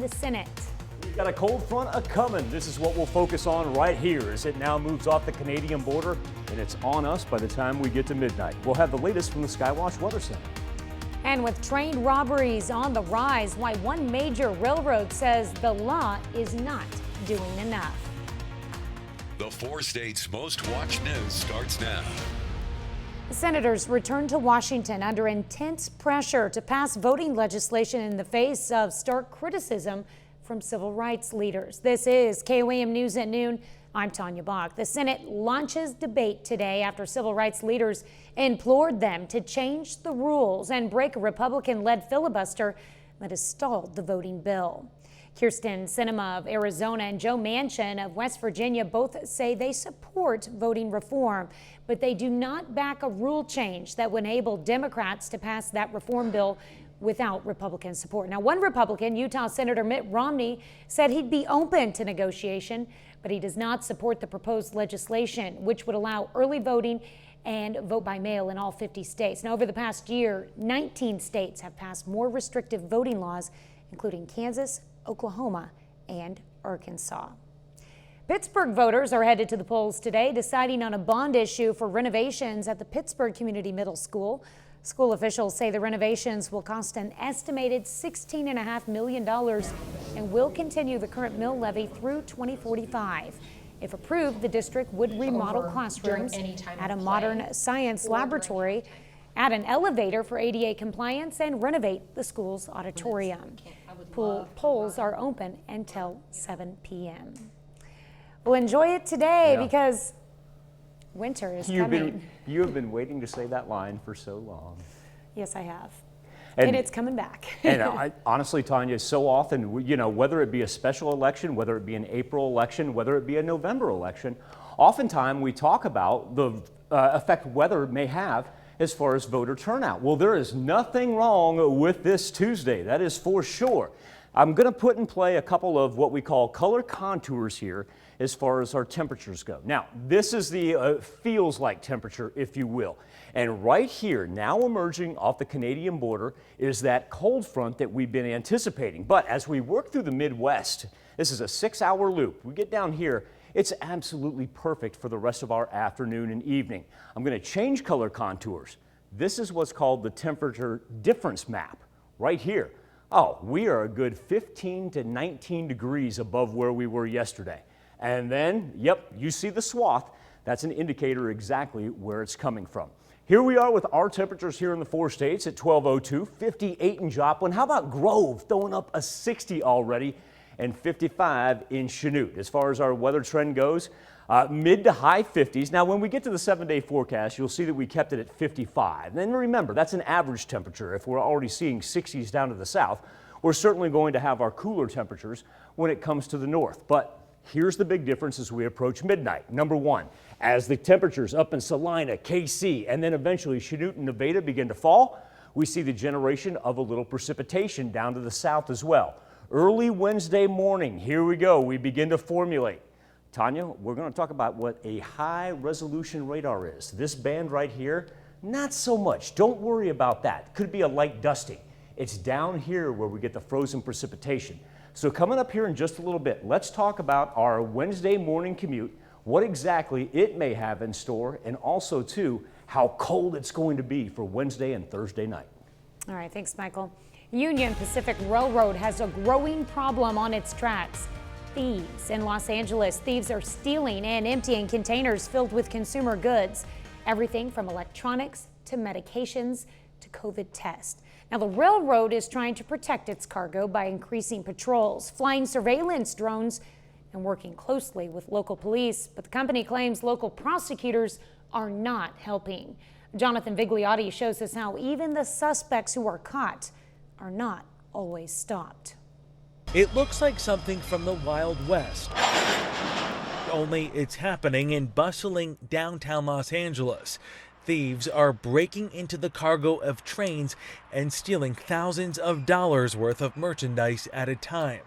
The Senate. We've got a cold front a-coming. This is what we'll focus on right here as it now moves off the Canadian border, and it's on us by the time we get to midnight. We'll have the latest from the Skywatch Weather Center. And with train robberies on the rise, why one major railroad says the law is not doing enough. The 4 states' most watched news starts now. Senators return to Washington under intense pressure to pass voting legislation in the face of stark criticism from civil rights leaders. This is KOAM News at Noon. I'm Tanya Bach. The Senate launches debate today after civil rights leaders implored them to change the rules and break a Republican-led filibuster that has stalled the voting bill. Kirsten Sinema of Arizona and Joe Manchin of West Virginia both say they support voting reform, but they do not back a rule change that would enable Democrats to pass that reform bill without Republican support. Now, one Republican, Utah Senator Mitt Romney, said he'd be open to negotiation, but he does not support the proposed legislation, which would allow early voting and vote by mail in all 50 states. Now, over the past year, 19 states have passed more restrictive voting laws, including Kansas, Oklahoma, and Arkansas. Pittsburgh voters are headed to the polls today, deciding on a bond issue for renovations at the Pittsburgh Community Middle School. School officials say the renovations will cost an estimated $16.5 million and will continue the current mill levy through 2045. If approved, the district would remodel classrooms, add a modern science laboratory, add an elevator for ADA compliance, and renovate the school's auditorium. Polls are open until 7 p.m. We'll enjoy it today because winter is coming. You have been waiting to say that line for so long. Yes, I have. And it's coming back. And honestly, Tanya, so often, you know, whether it be a special election, whether it be an April election, whether it be a November election, oftentimes we talk about the effect weather may have as far as voter turnout. Well, there is nothing wrong with this Tuesday, that is for sure. I'm going to put in play a couple of what we call color contours here as far as our temperatures go. Now, this is the feels like temperature, if you will. And right here, now emerging off the Canadian border, is that cold front that we've been anticipating. But as we work through the Midwest, this is a 6-hour loop. We get down here, it's absolutely perfect for the rest of our afternoon and evening. I'm going to change color contours. This is what's called the temperature difference map right here. Oh, we are a good 15 to 19 degrees above where we were yesterday. And then, yep, you see the swath. That's an indicator exactly where it's coming from. Here we are with our temperatures here in the 4 states at 12:02, 58 in Joplin. How about Grove throwing up a 60 already, and 55 in Chanute. As far as our weather trend goes, mid to high 50s. Now, when we get to the 7-day forecast, you'll see that we kept it at 55. And then remember, that's an average temperature. If we're already seeing 60s down to the south, we're certainly going to have our cooler temperatures when it comes to the north. But here's the big difference as we approach midnight. Number one, as the temperatures up in Salina, KC, and then eventually Chanute and Nevada begin to fall, we see the generation of a little precipitation down to the south as well. Early Wednesday morning, here we go, we begin to formulate. Tanya, we're going to talk about what a high resolution radar is. This band right here, not so much. Don't worry about that. Could be a light dusting. It's down here where we get the frozen precipitation. So coming up here in just a little bit, let's talk about our Wednesday morning commute, what exactly it may have in store, and also, too, how cold it's going to be for Wednesday and Thursday night. All right, thanks, Michael. Union Pacific Railroad has a growing problem on its tracks. Thieves in Los Angeles. Thieves are stealing and emptying containers filled with consumer goods. Everything from electronics to medications to COVID tests. Now, the railroad is trying to protect its cargo by increasing patrols, flying surveillance drones, and working closely with local police. But the company claims local prosecutors are not helping. Jonathan Vigliotti shows us how even the suspects who are caught are not always stopped. It looks like something from the Wild West, only it's happening in bustling downtown Los Angeles. Thieves are breaking into the cargo of trains and stealing thousands of dollars worth of merchandise at a time.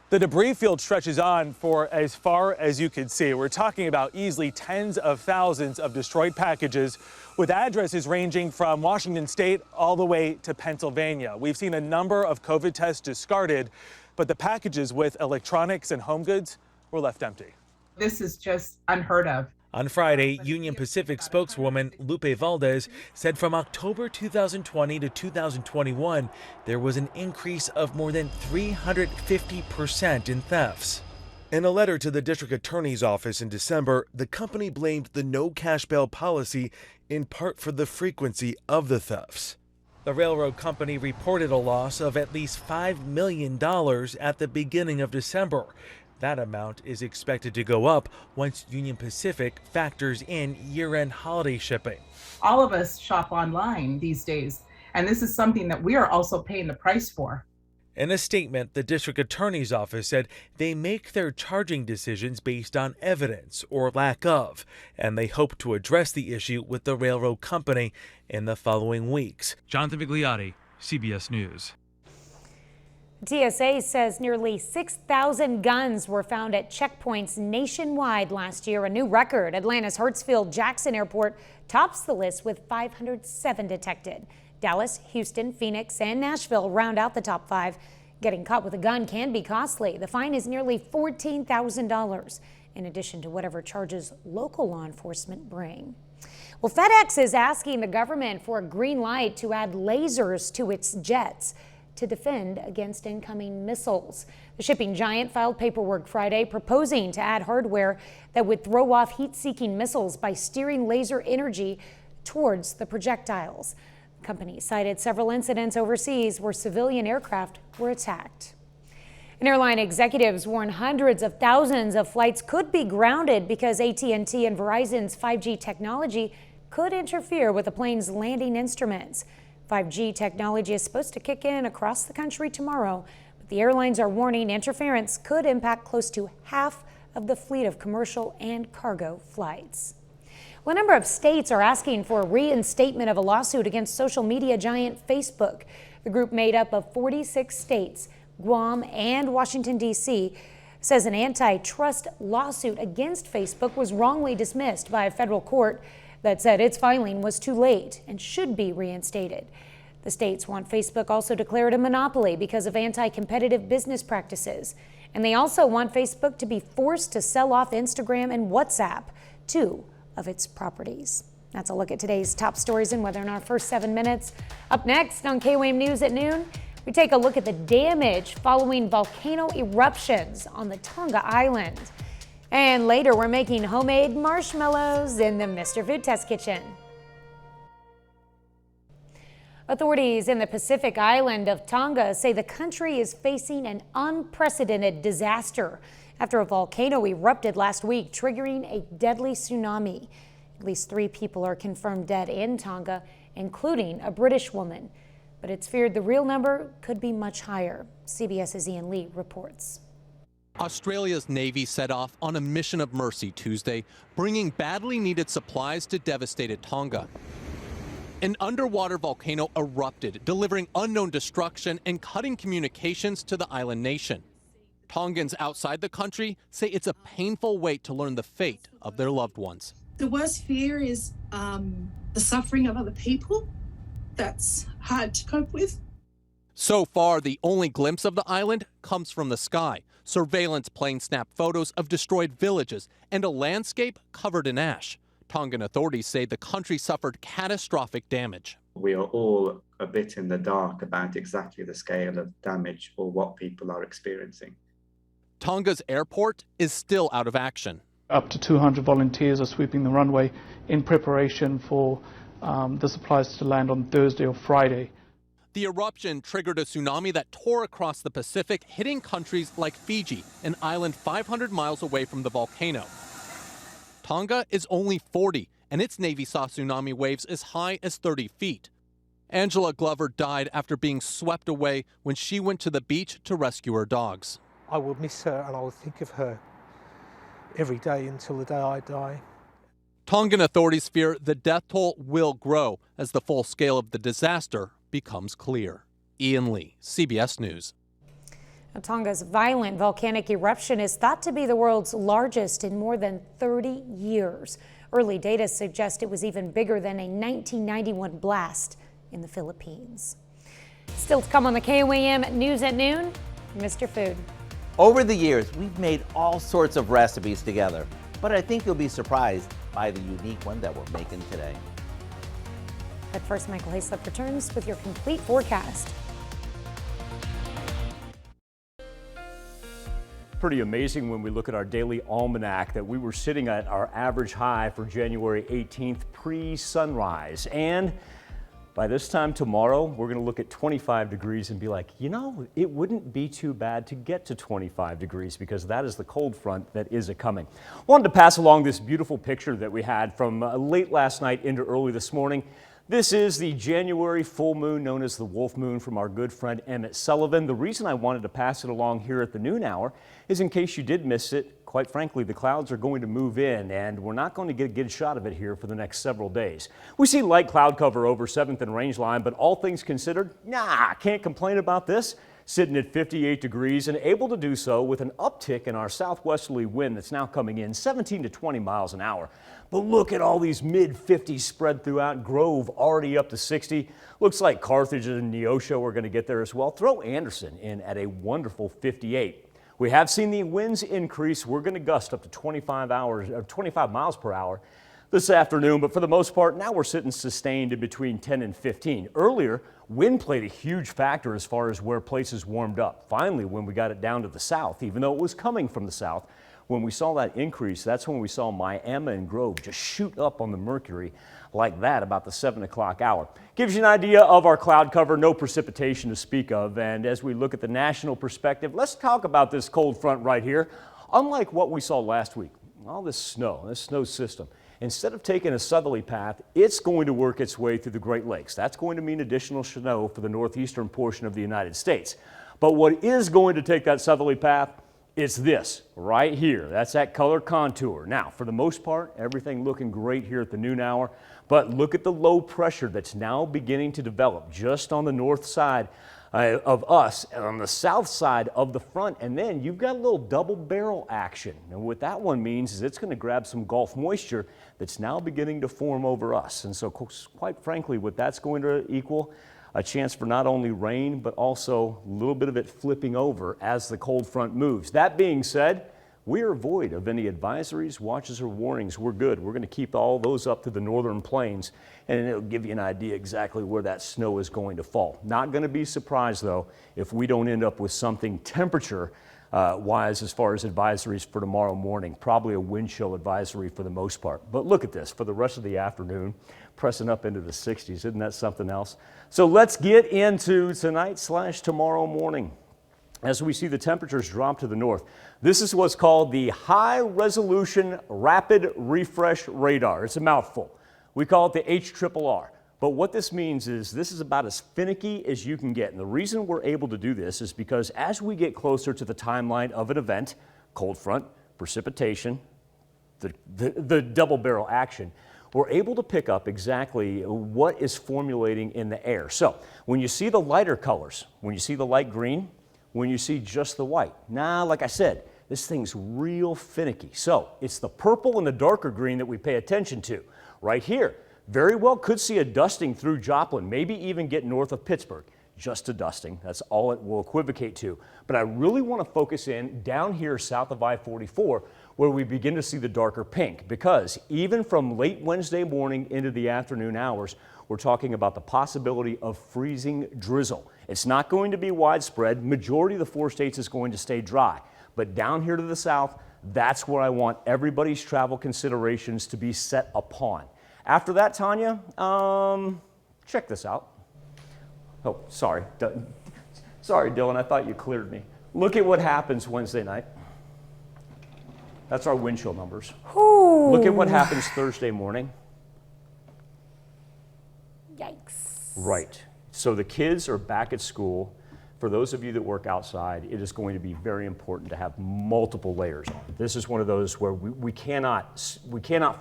The debris field stretches on for as far as you can see. We're talking about easily tens of thousands of destroyed packages with addresses ranging from Washington State all the way to Pennsylvania. We've seen a number of COVID tests discarded. but the packages with electronics and home goods were left empty. This is just unheard of. On Friday, Union Pacific spokeswoman Lupe Valdez said from October 2020 to 2021, there was an increase of more than 350% in thefts. In a letter to the district attorney's office in December, the company blamed the no cash bail policy in part for the frequency of the thefts. The railroad company reported a loss of at least $5 million at the beginning of December. That amount is expected to go up once Union Pacific factors in year-end holiday shipping. All of us shop online these days, and this is something that we are also paying the price for. In a statement, the district attorney's office said they make their charging decisions based on evidence or lack of, and they hope to address the issue with the railroad company in the following weeks. Jonathan Vigliotti, CBS News. TSA says nearly 6,000 guns were found at checkpoints nationwide last year, a new record. Atlanta's Hartsfield-Jackson Airport tops the list with 507 detected. Dallas, Houston, Phoenix, and Nashville round out the top 5. Getting caught with a gun can be costly. The fine is nearly $14,000, in addition to whatever charges local law enforcement bring. Well, FedEx is asking the government for a green light to add lasers to its jets to defend against incoming missiles. The shipping giant filed paperwork Friday proposing to add hardware that would throw off heat-seeking missiles by steering laser energy towards the projectiles. The company cited several incidents overseas where civilian aircraft were attacked. And airline executives warn hundreds of thousands of flights could be grounded because AT&T and Verizon's 5G technology could interfere with the plane's landing instruments. 5G technology is supposed to kick in across the country tomorrow, but the airlines are warning interference could impact close to half of the fleet of commercial and cargo flights. Well, a number of states are asking for a reinstatement of a lawsuit against social media giant Facebook. The group, made up of 46 states, Guam, and Washington, D.C., says an antitrust lawsuit against Facebook was wrongly dismissed by a federal court that said its filing was too late and should be reinstated. The states want Facebook also declared a monopoly because of anti-competitive business practices. And they also want Facebook to be forced to sell off Instagram and WhatsApp, 2 of its properties. That's a look at today's top stories and weather in our first 7 minutes. Up next on KWAM News at noon, we take a look at the damage following volcano eruptions on the Tonga Island. And later, we're making homemade marshmallows in the Mr. Food Test Kitchen. Authorities in the Pacific island of Tonga say the country is facing an unprecedented disaster after a volcano erupted last week, triggering a deadly tsunami. At least 3 people are confirmed dead in Tonga, including a British woman. But it's feared the real number could be much higher. CBS's Ian Lee reports. Australia's Navy set off on a mission of mercy Tuesday, bringing badly needed supplies to devastated Tonga. An underwater volcano erupted, delivering unknown destruction and cutting communications to the island nation. Tongans outside the country say it's a painful wait to learn the fate of their loved ones. The worst fear is the suffering of other people. That's hard to cope with. So far, the only glimpse of the island comes from the sky. Surveillance planes snap photos of destroyed villages and a landscape covered in ash. Tongan authorities say the country suffered catastrophic damage. We are all a bit in the dark about exactly the scale of damage or what people are experiencing. Tonga's airport is still out of action. Up to 200 volunteers are sweeping the runway in preparation for the supplies to land on Thursday or Friday. The eruption triggered a tsunami that tore across the Pacific, hitting countries like Fiji, an island 500 miles away from the volcano. Tonga is only 40, and its Navy saw tsunami waves as high as 30 feet. Angela Glover died after being swept away when she went to the beach to rescue her dogs. I will miss her and I will think of her every day until the day I die. Tongan authorities fear the death toll will grow as the full scale of the disaster becomes clear. Ian Lee, CBS News. Tonga's violent volcanic eruption is thought to be the world's largest in more than 30 years. Early data suggest it was even bigger than a 1991 blast in the Philippines. Still to come on the KWAM News at noon, Mr. Food. Over the years, we've made all sorts of recipes together, but I think you'll be surprised by the unique one that we're making today. But first, Michael Hayslip returns with your complete forecast. Pretty amazing when we look at our daily almanac that we were sitting at our average high for January 18th pre-sunrise. And by this time tomorrow, we're going to look at 25 degrees and be like, you know, it wouldn't be too bad to get to 25 degrees because that is the cold front that is coming. Wanted to pass along this beautiful picture that we had from late last night into early this morning. This is the January full moon known as the Wolf Moon from our good friend Emmett Sullivan. The reason I wanted to pass it along here at the noon hour is in case you did miss it. Quite frankly, the clouds are going to move in and we're not going to get a good shot of it here for the next several days. We see light cloud cover over 7th and Rangeline, but all things considered, can't complain about this. Sitting at 58 degrees and able to do so with an uptick in our southwesterly wind that's now coming in 17 to 20 miles an hour. But look at all these mid-50s spread throughout. Grove already up to 60. Looks like Carthage and Neosho are going to get there as well. Throw Anderson in at a wonderful 58. We have seen the winds increase. We're going to gust up to 25 miles per hour this afternoon, but for the most part, now we're sitting sustained in between 10 and 15. Earlier, wind played a huge factor as far as where places warmed up. Finally, when we got it down to the south, even though it was coming from the south, when we saw that increase, that's when we saw Miami and Grove just shoot up on the mercury like that about the 7 o'clock hour. Gives you an idea of our cloud cover, no precipitation to speak of. And as we look at the national perspective, let's talk about this cold front right here. Unlike what we saw last week, all this snow system, instead of taking a southerly path, it's going to work its way through the Great Lakes. That's going to mean additional snow for the northeastern portion of the United States. But what is going to take that southerly path? It's this right here. That's that color contour. Now, for the most part, everything looking great here at the noon hour. But look at the low pressure that's now beginning to develop just on the north side of us and on the south side of the front. And then you've got a little double barrel action. And what that one means is it's going to grab some Gulf moisture that's now beginning to form over us. And so quite frankly, what that's going to equal, a chance for not only rain, but also a little bit of it flipping over as the cold front moves. That being said, we are void of any advisories, watches, or warnings. We're good. We're going to keep all those up to the northern plains, and it'll give you an idea exactly where that snow is going to fall. Not going to be surprised, though, if we don't end up with something temperature-wise as far as advisories for tomorrow morning. Probably a wind chill advisory for the most part. But look at this. For the rest of the afternoon, pressing up into the 60s. Isn't that something else? So let's get into tonight/tomorrow morning. As we see the temperatures drop to the north, this is what's called the High Resolution Rapid Refresh Radar. It's a mouthful. We call it the HRRR. But what this means is this is about as finicky as you can get. And the reason we're able to do this is because as we get closer to the timeline of an event, cold front, precipitation, the double barrel action, we're able to pick up exactly what is formulating in the air. So when you see the lighter colors, when you see the light green, when you see just the white. Now, like I said, this thing's real finicky. So it's the purple and the darker green that we pay attention to. Right here, very well could see a dusting through Joplin, maybe even get north of Pittsburgh. Just a dusting, that's all it will equivocate to. But I really want to focus in down here south of I-44 where we begin to see the darker pink, because even from late Wednesday morning into the afternoon hours, we're talking about the possibility of freezing drizzle. It's not going to be widespread. Majority of the 4 states is going to stay dry. But down here to the south, that's where I want everybody's travel considerations to be set upon. After that, Tanya, check this out. Oh, sorry. Sorry, Dylan, I thought you cleared me. Look at what happens Wednesday night. That's our wind chill numbers. Ooh. Look at what happens Thursday morning. Yikes. Right. So the kids are back at school. For those of you that work outside, it is going to be very important to have multiple layers on. This is one of those where we cannot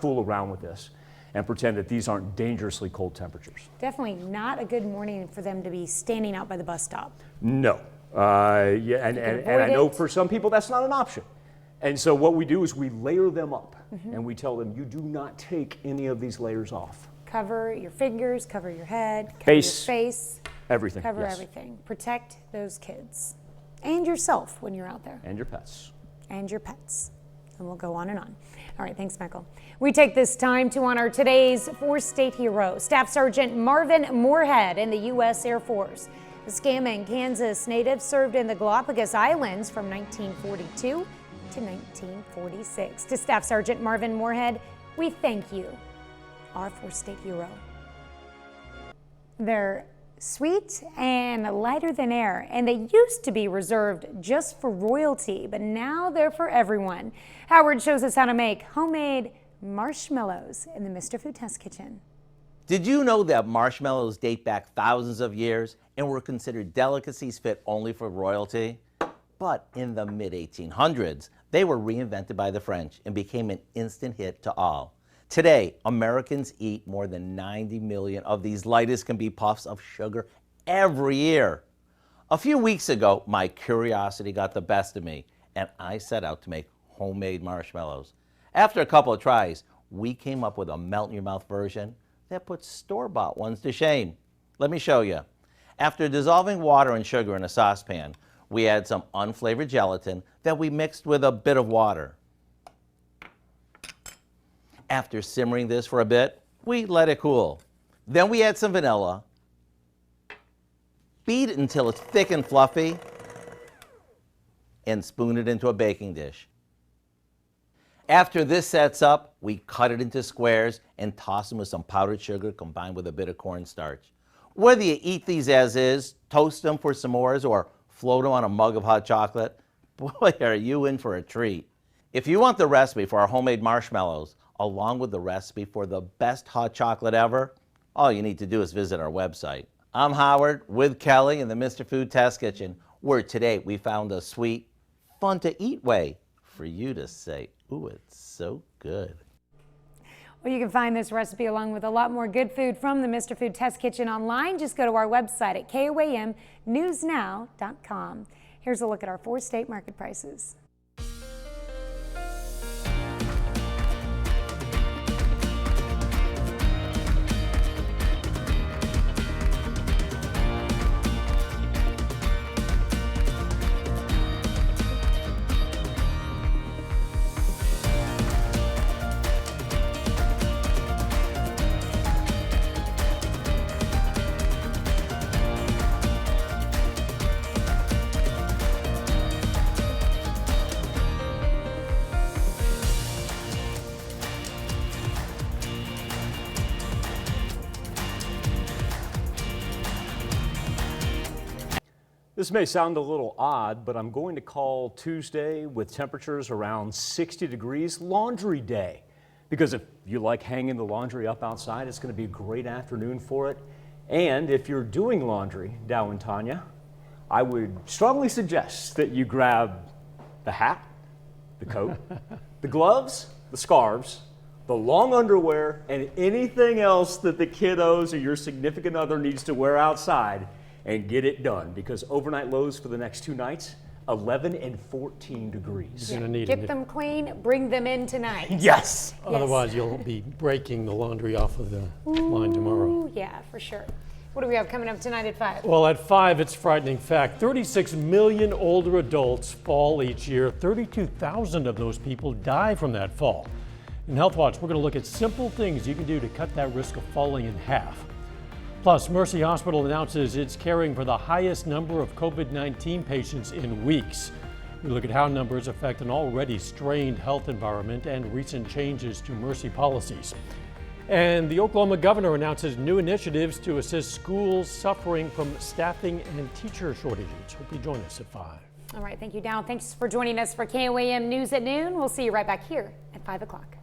fool around with this and pretend that these aren't dangerously cold temperatures. Definitely not a good morning for them to be standing out by the bus stop. No. Yeah, and I know for some people that's not an option. And so what we do is we layer them up and we tell them, you do not take any of these layers off. Cover your fingers, cover your head, cover Face. your face. Everything. Cover yes. everything. Protect those kids and yourself when you're out there. And your pets. And your pets. And we'll go on and on. All right, thanks, Michael. We take this time to honor today's four-state hero, Staff Sergeant Marvin Moorhead in the U.S. Air Force. The Scammon, Kansas native served in the Galapagos Islands from 1942 to 1946. To Staff Sergeant Marvin Moorhead, we thank you, our four-state hero. They're sweet and lighter than air, and they used to be reserved just for royalty, but now they're for everyone. Howard shows us how to make homemade marshmallows in the Mr. Food Test Kitchen. Did you know that marshmallows date back thousands of years and were considered delicacies fit only for royalty? But in the mid-1800s, they were reinvented by the French and became an instant hit to all. Today, Americans eat more than 90 million of these light-as-can-be puffs of sugar every year. A few weeks ago, my curiosity got the best of me, and I set out to make homemade marshmallows. After a couple of tries, we came up with a melt-in-your-mouth version that puts store-bought ones to shame. Let me show you. After dissolving water and sugar in a saucepan, we add some unflavored gelatin that we mixed with a bit of water. After simmering this for a bit, we let it cool. Then we add some vanilla, beat it until it's thick and fluffy, and spoon it into a baking dish. After this sets up, we cut it into squares and toss them with some powdered sugar combined with a bit of cornstarch. Whether you eat these as is, toast them for s'mores, or float them on a mug of hot chocolate, boy, are you in for a treat. If you want the recipe for our homemade marshmallows, along with the recipe for the best hot chocolate ever, all you need to do is visit our website. I'm Howard with Kelly in the Mr. Food Test Kitchen, where today we found a sweet, fun-to-eat way for you to say, ooh, it's so good. Well, you can find this recipe along with a lot more good food from the Mr. Food Test Kitchen online. Just go to our website at koamnewsnow.com. Here's a look at our four-state market prices. This may sound a little odd, but I'm going to call Tuesday with temperatures around 60 degrees laundry day. Because if you like hanging the laundry up outside, it's going to be a great afternoon for it. And if you're doing laundry, Dow and Tanya, I would strongly suggest that you grab the hat, the coat, the gloves, the scarves, the long underwear, and anything else that the kiddos or your significant other needs to wear outside and get it done, because overnight lows for the next 2 nights, 11 and 14 degrees. You're gonna need Get them clean, bring them in tonight. Yes. Otherwise, you'll be breaking the laundry off of the line tomorrow. Ooh, yeah, for sure. What do we have coming up tonight at 5? Well, at 5, it's a frightening fact. 36 million older adults fall each year. 32,000 of those people die from that fall. In Health Watch, we're going to look at simple things you can do to cut that risk of falling in half. Plus, Mercy Hospital announces it's caring for the highest number of COVID-19 patients in weeks. We look at how numbers affect an already strained health environment and recent changes to Mercy policies. And the Oklahoma governor announces new initiatives to assist schools suffering from staffing and teacher shortages. Hope you join us at 5. All right, thank you, Dow. Thanks for joining us for KOAM News at noon. We'll see you right back here at 5 o'clock.